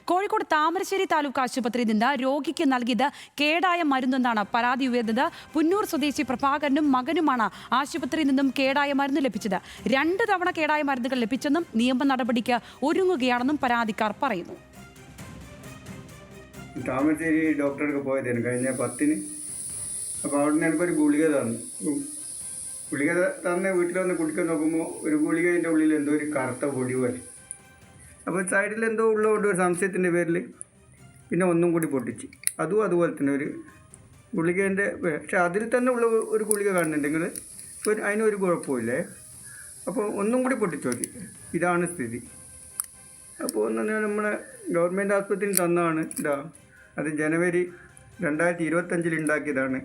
കോഴിക്കോട് താമരശ്ശേരി താലൂക്ക് ആശുപത്രിയിൽ നിന്ന് രോഗിക്ക് നൽകിയത് കേടായ മരുന്നെന്നാണ് പരാതി ഉയർന്നത്. പുന്നൂർ സ്വദേശി പ്രഭാകരനും മകനുമാണ് ആശുപത്രിയിൽ നിന്നും കേടായ മരുന്ന് ലഭിച്ചത്. 2 തവണ കേടായ മരുന്നുകൾ ലഭിച്ചെന്നും നിയമ നടപടിക്ക് ഒരുങ്ങുകയാണെന്നും പരാതിക്കാർ പറയുന്നു. താമരശ്ശേരി ഡോക്ടർക്ക് പോയതാണ് കഴിഞ്ഞ 10-ന്. അപ്പോൾ അവിടെ നിന്ന് എനിക്കൊരു ഗുളിക തന്നു. ഗുളിക തന്നെ വീട്ടിൽ വന്ന് കുടിക്കാൻ നോക്കുമ്പോൾ ഒരു ഗുളികേൻ്റെ ഉള്ളിൽ എന്തോ ഒരു കറുത്ത പൊടി പോലെ. അപ്പോൾ സൈഡിൽ എന്തോ ഉള്ളതുകൊണ്ട് ഒരു സംശയത്തിൻ്റെ പേരിൽ പിന്നെ ഒന്നും കൂടി പൊട്ടിച്ച് അതുപോലെ തന്നെ ഒരു ഗുളികേൻ്റെ, പക്ഷെ അതിൽ തന്നെ ഉള്ള ഒരു ഗുളിക കാണുന്നുണ്ടെങ്കിൽ അതിനൊരു കുഴപ്പമില്ലേ. അപ്പോൾ ഒന്നും കൂടി പൊട്ടിച്ചു നോക്കി. ഇതാണ് സ്ഥിതി. അപ്പോൾ ഒന്ന് നമ്മളെ ഗവൺമെൻറ് ആശുപത്രിയിൽ തന്നതാണ്. അത് ജനുവരി 2025 ഉണ്ടാക്കിയതാണ്.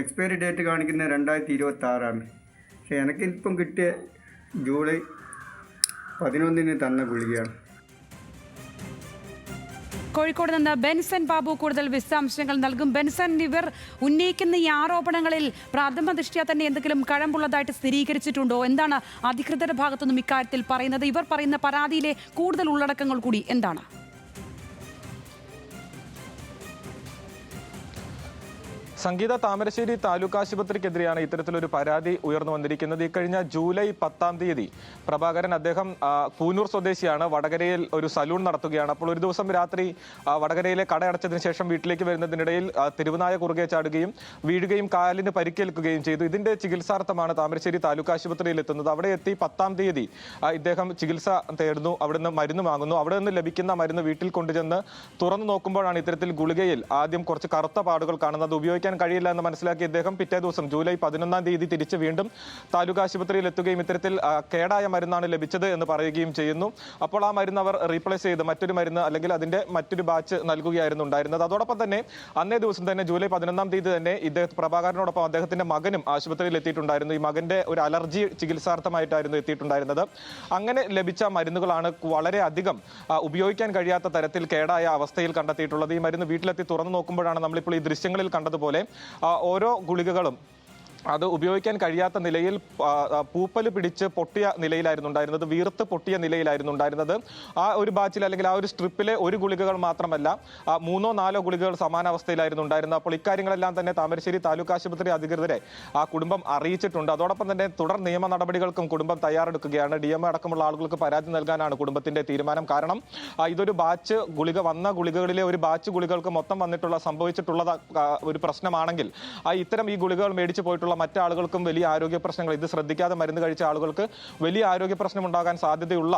എക്സ്പയറി ഡേറ്റ് കാണിക്കുന്നത് 2026. പക്ഷേ എനിക്കിപ്പം കിട്ടിയ ജൂലൈ 11-ന് തന്ന ഗുളികയാണ്. കോഴിക്കോട് നിന്ന് ബെൻസൺ ബാബു കൂടുതൽ വിശദാംശങ്ങൾ നൽകും. ബെൻസൺ, ഇവർ ഉന്നയിക്കുന്ന ഈ ആരോപണങ്ങളിൽ പ്രാഥമിക ദൃഷ്ട്യാ തന്നെ എന്തെങ്കിലും കഴമ്പുള്ളതായിട്ട് സ്ഥിരീകരിച്ചിട്ടുണ്ടോ? എന്താണ് അധികൃതരുടെ ഭാഗത്തുനിന്നും ഇക്കാര്യത്തിൽ പറയുന്നത്? ഇവർ പറയുന്ന പരാതിയിലെ കൂടുതൽ ഉള്ളടക്കങ്ങൾ കൂടി എന്താണ്? സംഗീത, താമരശ്ശേരി താലൂക്ക് ആശുപത്രിക്കെതിരെയാണ് ഇത്തരത്തിലൊരു പരാതി ഉയർന്നു വന്നിരിക്കുന്നത്. ഇക്കഴിഞ്ഞ ജൂലൈ 10 പ്രഭാകരൻ, അദ്ദേഹം കൂനൂർ സ്വദേശിയാണ്, വടകരയിൽ ഒരു സലൂൺ നടത്തുകയാണ്. അപ്പോൾ ഒരു ദിവസം രാത്രി വടകരയിലെ കടയടച്ചതിന് ശേഷം വീട്ടിലേക്ക് വരുന്നതിനിടയിൽ തെരുവുനായ കുറുകെ ചാടുകയും വീഴുകയും കാലിന് പരിക്കേൽക്കുകയും ചെയ്തു. ഇതിന്റെ ചികിത്സാർത്ഥമാണ് താമരശ്ശേരി താലൂക്ക് ആശുപത്രിയിൽ എത്തുന്നത്. അവിടെ എത്തി 10 ഇദ്ദേഹം ചികിത്സ തേടുന്നു. അവിടുന്ന് മരുന്ന് വാങ്ങുന്നു. അവിടെ നിന്ന് ലഭിക്കുന്ന മരുന്ന് വീട്ടിൽ കൊണ്ടുചെന്ന് തുറന്നു നോക്കുമ്പോഴാണ് ഇത്തരത്തിൽ ഗുളികയിൽ ആദ്യം കുറച്ച് കറുത്ത പാടുകൾ കാണുന്നത്. ഉപയോഗിക്കാൻ കഴിയില്ല എന്ന് മനസ്സിലാക്കി ഇദ്ദേഹം പിറ്റേ ദിവസം ജൂലൈ 11 തിരിച്ച് വീണ്ടും താലൂക്ക് ആശുപത്രിയിൽ എത്തുകയും ഇത്തരത്തിൽ കേടായ മരുന്നാണ് ലഭിച്ചത് എന്ന് പറയുകയും ചെയ്യുന്നു. അപ്പോൾ ആ മരുന്ന് അവർ റീപ്ലേസ് ചെയ്ത് മറ്റൊരു മരുന്ന് അല്ലെങ്കിൽ അതിന്റെ മറ്റൊരു ബാച്ച് നൽകുകയായിരുന്നു ഉണ്ടായിരുന്നത്. അതോടൊപ്പം തന്നെ അന്നേ ദിവസം തന്നെ ജൂലൈ 11 തന്നെ പ്രഭാകരനോടൊപ്പം അദ്ദേഹത്തിന്റെ മകനും ആശുപത്രിയിൽ എത്തിയിട്ടുണ്ടായിരുന്നു. ഈ മകന്റെ ഒരു അലർജി ചികിത്സാർത്ഥമായിട്ടായിരുന്നു എത്തിയിട്ടുണ്ടായിരുന്നത്. അങ്ങനെ ലഭിച്ച മരുന്നുകളാണ് വളരെ അധികം ഉപയോഗിക്കാൻ കഴിയാത്ത തരത്തിൽ കേടായ അവസ്ഥയിൽ കണ്ടെത്തിയിട്ടുള്ളത്. ഈ മരുന്ന് വീട്ടിലെത്തി തുറന്നു നോക്കുമ്പോഴാണ് നമ്മളിപ്പോൾ ഈ ദൃശ്യങ്ങളിൽ കണ്ടതുപോലെ ഓരോ ഗുളികകളും അത് ഉപയോഗിക്കാൻ കഴിയാത്ത നിലയിൽ പൂപ്പൽ പിടിച്ച് പൊട്ടിയ നിലയിലായിരുന്നു ഉണ്ടായിരുന്നത്, വീർത്ത് പൊട്ടിയ നിലയിലായിരുന്നു ഉണ്ടായിരുന്നത്. ആ ഒരു ബാച്ചിൽ അല്ലെങ്കിൽ ആ ഒരു സ്ട്രിപ്പിലെ ഒരു ഗുളികകൾ മാത്രമല്ല 3-4 ഗുളികകൾ സമാനാവസ്ഥയിലായിരുന്നു ഉണ്ടായിരുന്നത്. അപ്പോൾ ഇക്കാര്യങ്ങളെല്ലാം തന്നെ താമരശ്ശേരി താലൂക്ക് ആശുപത്രി അധികൃതരെ ആ കുടുംബം അറിയിച്ചിട്ടുണ്ട്. അതോടൊപ്പം തന്നെ തുടർ നിയമ നടപടികൾക്കും കുടുംബം തയ്യാറെടുക്കുകയാണ്. DMO അടക്കമുള്ള ആളുകൾക്ക് പരാതി നൽകാനാണ് കുടുംബത്തിന്റെ തീരുമാനം. കാരണം ഇതൊരു ബാച്ച് ഗുളിക വന്ന ഗുളികകളിലെ ഒരു ബാച്ച് ഗുളികൾക്ക് മൊത്തം സംഭവിച്ചിട്ടുള്ള ഒരു പ്രശ്നമാണെങ്കിൽ ഇത്തരം ഈ ഗുളികകൾ മേടിച്ചു പോയിട്ടുള്ള മറ്റാളുകൾക്കും വലിയ ആരോഗ്യ പ്രശ്നങ്ങൾ, ഇത് ശ്രദ്ധിക്കാതെ മരുന്ന് കഴിച്ച ആളുകൾക്ക് വലിയ ആരോഗ്യ പ്രശ്നം ഉണ്ടാകാൻ സാധ്യതയുള്ള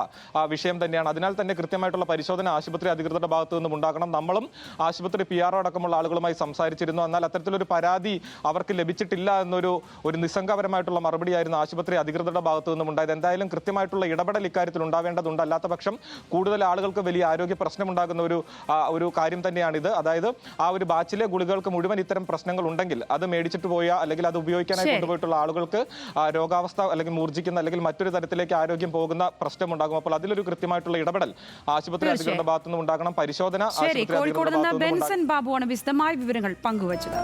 വിഷയം തന്നെയാണ്. അതിനാൽ തന്നെ കൃത്യമായിട്ടുള്ള പരിശോധന ആശുപത്രി അധികൃതരുടെ ഭാഗത്തു നിന്നും ഉണ്ടാകണം. നമ്മളും ആശുപത്രി PRO അടക്കമുള്ള ആളുകളുമായി സംസാരിച്ചിരുന്നു. എന്നാൽ അത്തരത്തിലൊരു പരാതി അവർക്ക് ലഭിച്ചിട്ടില്ല എന്നൊരു നിസ്സംഗപരമായിട്ടുള്ള മറുപടിയായിരുന്നു ആശുപത്രി അധികൃതരുടെ ഭാഗത്തു നിന്നും ഉണ്ടായത്. എന്തായാലും കൃത്യമായിട്ടുള്ള ഇടപെടൽ ഇക്കാര്യത്തിൽ ഉണ്ടാവേണ്ടതുണ്ട്. അല്ലാത്ത പക്ഷം കൂടുതൽ ആളുകൾക്ക് വലിയ ആരോഗ്യ പ്രശ്നമുണ്ടാകുന്ന ഒരു കാര്യം തന്നെയാണിത്. അതായത് ആ ഒരു ബാച്ചിലെ ഗുളികൾക്ക് മുഴുവൻ ഇത്തരം പ്രശ്നങ്ങൾ ഉണ്ടെങ്കിൽ അത് മേടിച്ചിട്ട് പോയ അല്ലെങ്കിൽ അത് ഉപയോഗിക്കാനായി കൊണ്ടുപോയിട്ടുള്ള ആളുകൾക്ക് രോഗാവസ്ഥ അല്ലെങ്കിൽ മൂർജിക്കുന്ന അല്ലെങ്കിൽ മറ്റൊരു തരത്തിലേക്ക് ആരോഗ്യം പോകുന്ന പ്രശ്നമുണ്ടാകും. അപ്പോൾ അതിലൊരു കൃത്യമായിട്ടുള്ള ഇടപെടൽ ആശുപത്രി അധികൃതരുടെ ഭാഗത്തുനിന്ന് ഉണ്ടാകണം. പരിശോധന കോഴിക്കോട് നിന്ന് ബെൻസൺ ബാബുവാണ് വിശദമായ വിവരങ്ങൾ പങ്കുവച്ചത്.